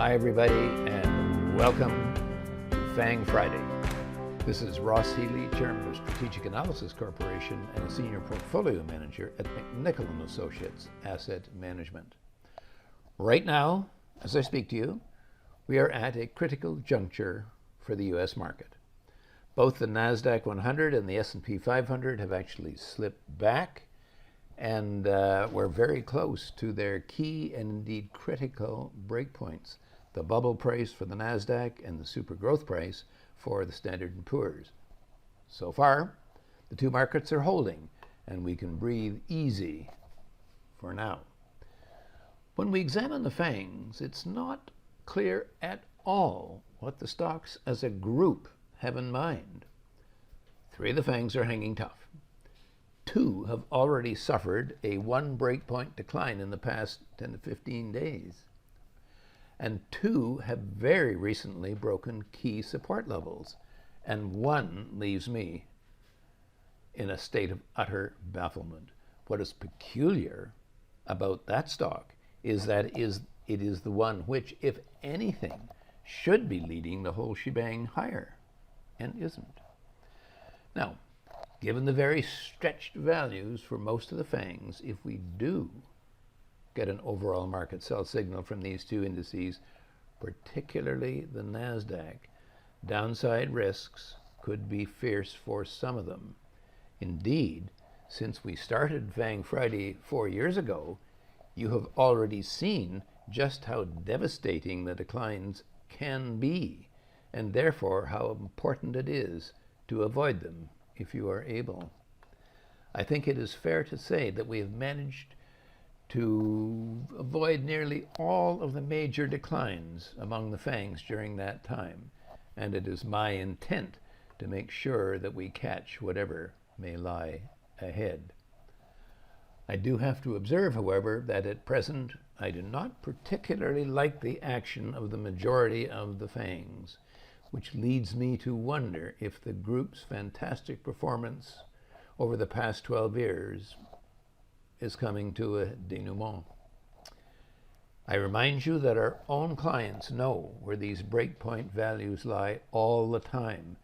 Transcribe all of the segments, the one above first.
Hi everybody, and welcome to FANG Friday. This is Ross Healy, Chairman of Strategic Analysis Corporation and a Senior Portfolio Manager at McNichol & Associates Asset Management. Right now, as I speak to you, we are at a critical juncture for the U.S. market. Both the NASDAQ 100 and the S&P 500 have actually slipped back, and we're very close to their key and indeed critical breakpoints, the bubble price for the NASDAQ and the super growth price for the Standard & Poor's. So far, the two markets are holding, and we can breathe easy for now. When we examine the FANGs, it's not clear at all what the stocks as a group have in mind. Three of the FANGs are hanging tough. Two have already suffered a one breakpoint decline in the past 10 to 15 days. And two have very recently broken key support levels. And one leaves me in a state of utter bafflement. What is peculiar about that stock is that it is the one which, if anything, should be leading the whole shebang higher, and isn't. Now, given the very stretched values for most of the FANGs, if we do get an overall market sell signal from these two indices, particularly the NASDAQ, downside risks could be fierce for some of them. Indeed, since we started FANG Friday 4 years ago, you have already seen just how devastating the declines can be, and therefore how important it is to avoid them if you are able. I think it is fair to say that we have managed to avoid nearly all of the major declines among the FANGs during that time, and it is my intent to make sure that we catch whatever may lie ahead. I do have to observe, however, that at present I do not particularly like the action of the majority of the FANGs, which leads me to wonder if the group's fantastic performance over the past 12 years is coming to a denouement. I remind you that our own clients know where these breakpoint values lie all the time,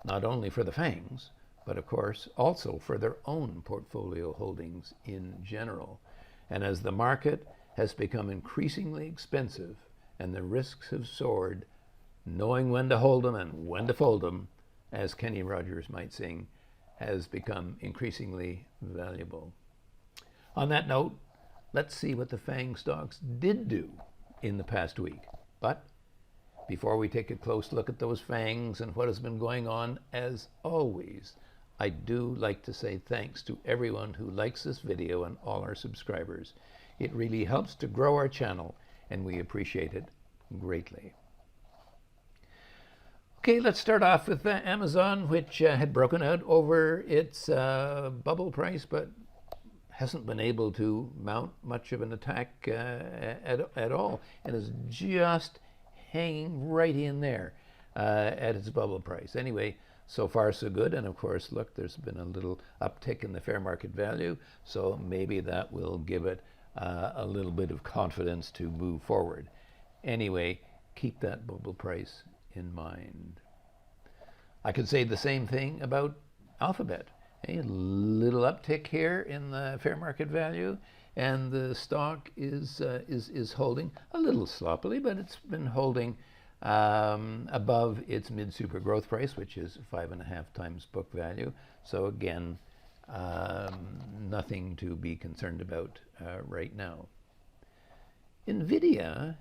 not only for the FANGs, but of course also for their own portfolio holdings in general. And as the market has become increasingly expensive and the risks have soared, knowing when to hold them and when to fold them, as Kenny Rogers might sing, has become increasingly valuable. On that note, let's see what the FANG stocks did do in the past week. But before we take a close look at those FANGs and what has been going on, as always, I do like to say thanks to everyone who likes this video and all our subscribers. It really helps to grow our channel, and we appreciate it greatly. Okay, let's start off with Amazon, which had broken out over its bubble price, but hasn't been able to mount much of an attack at all, and is just hanging right in there at its bubble price. Anyway, so far so good, and of course, look, there's been a little uptick in the fair market value, so maybe that will give it a little bit of confidence to move forward. Anyway, keep that bubble price in mind. I could say the same thing about Alphabet. A little uptick here in the fair market value, and the stock is holding a little sloppily, but it's been holding above its mid-super growth price, which is 5.5 times book value. So again, nothing to be concerned about right now. NVIDIA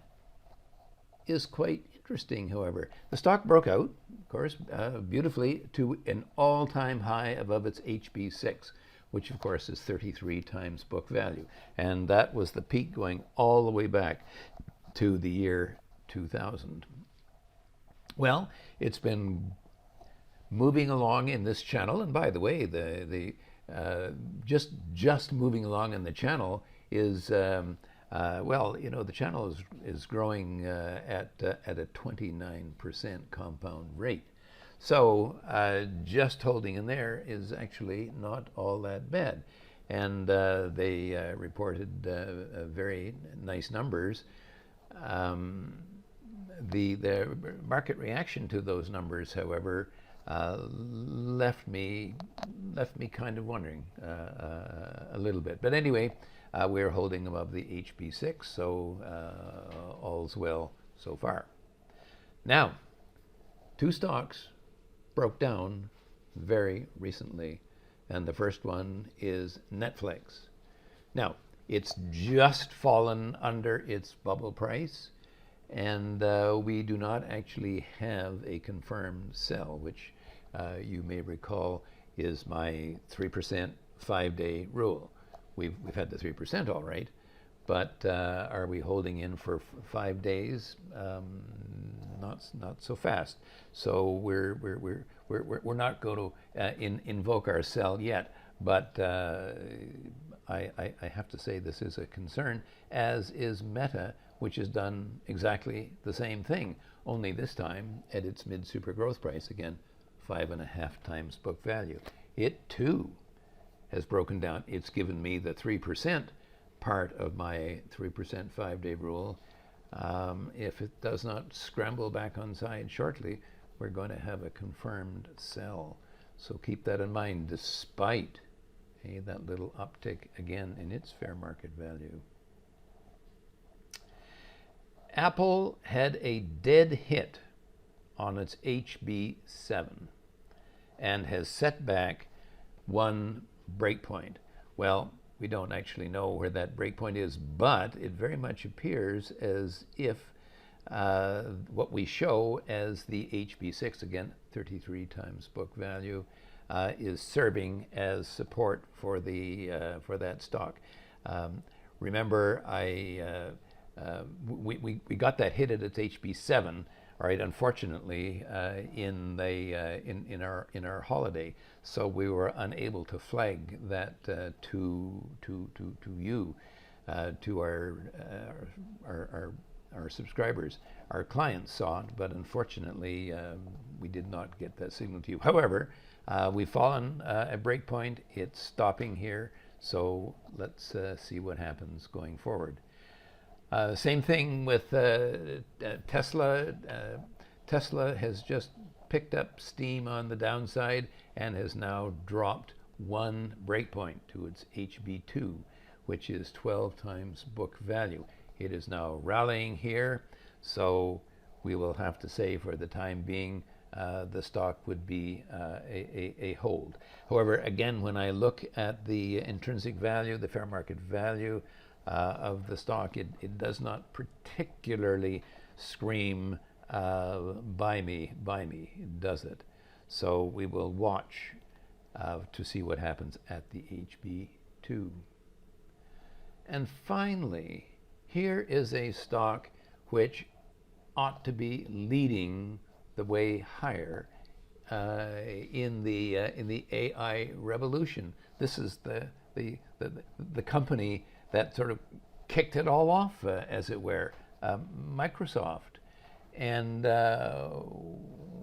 is quite interesting, however. The stock broke out, of course, beautifully to an all-time high above its HB6, which of course is 33 times book value. And that was the peak going all the way back to the year 2000. Well, it's been moving along in this channel, and by the way, just moving along in the channel is well, you know, the channel is growing at a 29% compound rate. So just holding in there is actually not all that bad. And they reported very nice numbers. The market reaction to those numbers, however, left me kind of wondering a little bit. But anyway, we're holding above the HB6, so all's well so far. Now, two stocks broke down very recently, and the first one is Netflix. Now, it's just fallen under its bubble price, and we do not actually have a confirmed sell, which you may recall is my 3% 5-day rule. We've had the 3% all right, but are we holding in for 5 days? Not so fast. So we're not going to invoke our sell yet, but I have to say this is a concern, as is Meta, which has done exactly the same thing, only this time at its mid-super growth price, again, 5.5 times book value. It too has broken down. It's given me the 3% part of my 3% 5-day rule. If it does not scramble back on side shortly, we're going to have a confirmed sell. So keep that in mind, despite that little uptick again in its fair market value. Apple had a dead hit on its HB7 and has set back one breakpoint. Well, we don't actually know where that breakpoint is, but it very much appears as if what we show as the HB6, again, 33 times book value, is serving as support for that stock. Remember, we got that hit at its HB7. All right, unfortunately, in our holiday, so we were unable to flag that to you, to our subscribers. Our clients saw it, but unfortunately, we did not get that signal to you. However, we've fallen a breakpoint. It's stopping here, so let's see what happens going forward. Same thing with Tesla. Tesla has just picked up steam on the downside and has now dropped one breakpoint to its HB2, which is 12 times book value. It is now rallying here, so we will have to say for the time being the stock would be a hold. However, again, when I look at the intrinsic value, the fair market value of the stock, it does not particularly scream buy me, does it? So we will watch to see what happens at the HB2. And finally, here is a stock which ought to be leading the way higher in the AI revolution. This is the company that sort of kicked it all off, as it were, Microsoft. And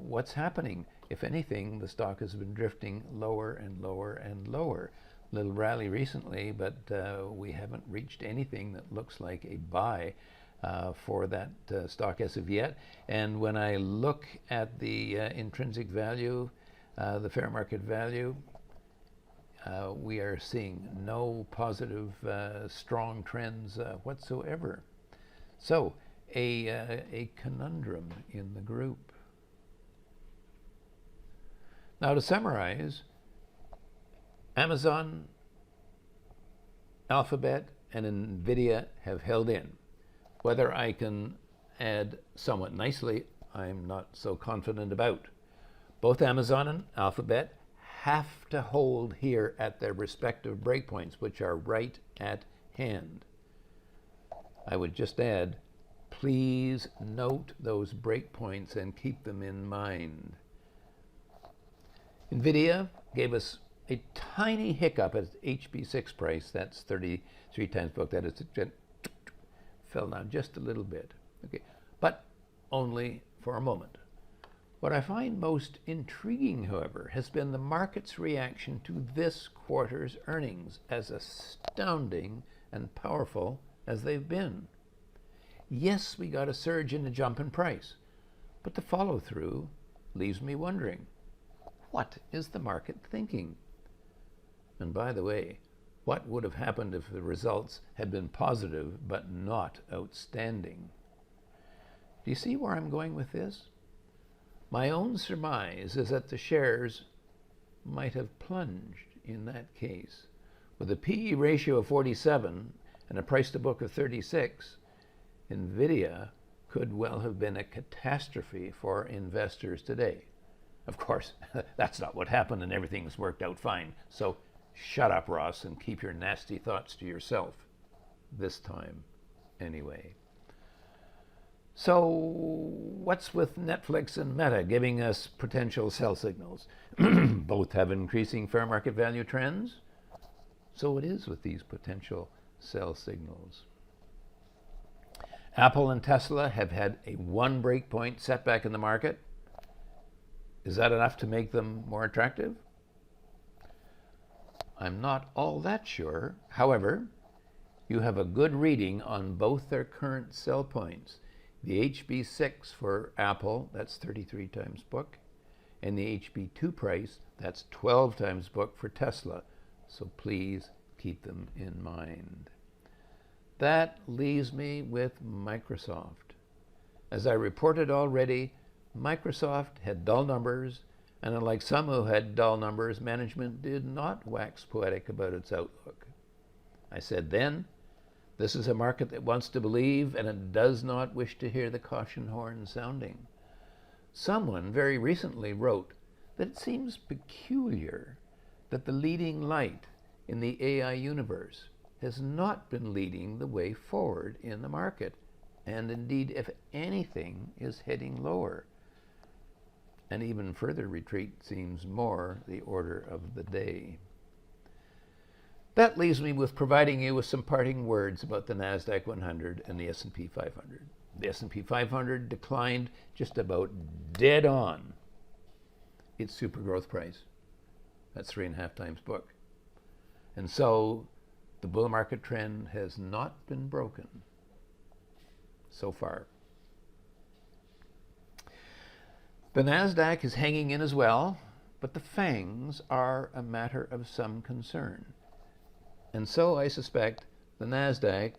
what's happening? If anything, the stock has been drifting lower and lower and lower. Little rally recently, but we haven't reached anything that looks like a buy for that stock as of yet. And when I look at the intrinsic value, the fair market value, we are seeing no positive, strong trends whatsoever. So, a conundrum in the group. Now, to summarize, Amazon, Alphabet, and NVIDIA have held in. Whether I can add somewhat nicely, I'm not so confident about. Both Amazon and Alphabet have to hold here at their respective breakpoints, which are right at hand. I would just add, please note those breakpoints and keep them in mind. NVIDIA gave us a tiny hiccup at HB6 price. That's 33 times book. That is, it fell down just a little bit. Okay, but only for a moment. What I find most intriguing, however, has been the market's reaction to this quarter's earnings, as astounding and powerful as they've been. Yes, we got a surge in the jump in price, but the follow-through leaves me wondering, what is the market thinking? And by the way, what would have happened if the results had been positive but not outstanding? Do you see where I'm going with this? My own surmise is that the shares might have plunged in that case. With a PE ratio of 47 and a price to book of 36, NVIDIA could well have been a catastrophe for investors today. Of course, that's not what happened and everything's worked out fine. So shut up, Ross, and keep your nasty thoughts to yourself. This time, anyway. So what's with Netflix and Meta giving us potential sell signals? Both have increasing fair market value trends. So it is with these potential sell signals. Apple and Tesla have had a one breakpoint setback in the market. Is that enough to make them more attractive? I'm not all that sure. However, you have a good reading on both their current sell points. The HB6 for Apple, that's 33 times book, and the HB2 price, that's 12 times book for Tesla. So please keep them in mind. That leaves me with Microsoft. As I reported already, Microsoft had dull numbers, and unlike some who had dull numbers, management did not wax poetic about its outlook. I said then, this is a market that wants to believe, and it does not wish to hear the caution horn sounding. Someone very recently wrote that it seems peculiar that the leading light in the AI universe has not been leading the way forward in the market, and indeed, if anything, is heading lower. An even further retreat seems more the order of the day. That leaves me with providing you with some parting words about the NASDAQ 100 and the S&P 500. The S&P 500 declined just about dead on its super growth price. That's 3.5 times book. And so the bull market trend has not been broken so far. The NASDAQ is hanging in as well, but the FANGs are a matter of some concern. And so I suspect the NASDAQ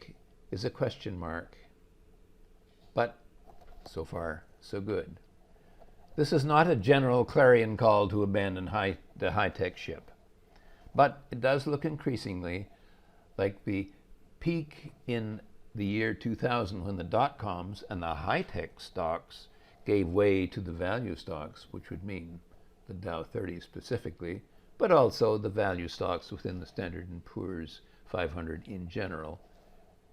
is a question mark. But so far, so good. This is not a general clarion call to abandon the high-tech ship. But it does look increasingly like the peak in the year 2000 when the dot-coms and the high-tech stocks gave way to the value stocks, which would mean the Dow 30 specifically, but also the value stocks within the Standard & Poor's 500 in general,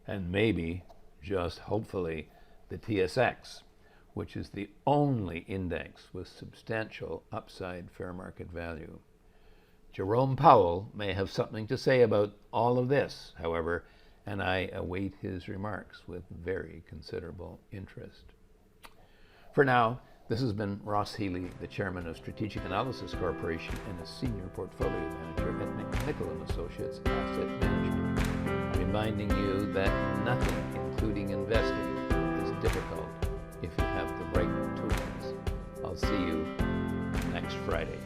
and maybe, just hopefully, the TSX, which is the only index with substantial upside fair market value. Jerome Powell may have something to say about all of this, however, and I await his remarks with very considerable interest. For now, this has been Ross Healy, the chairman of Strategic Analysis Corporation and a senior portfolio manager at McNichol & Associates Asset Management, reminding you that nothing, including investing, is difficult if you have the right tools. I'll see you next Friday.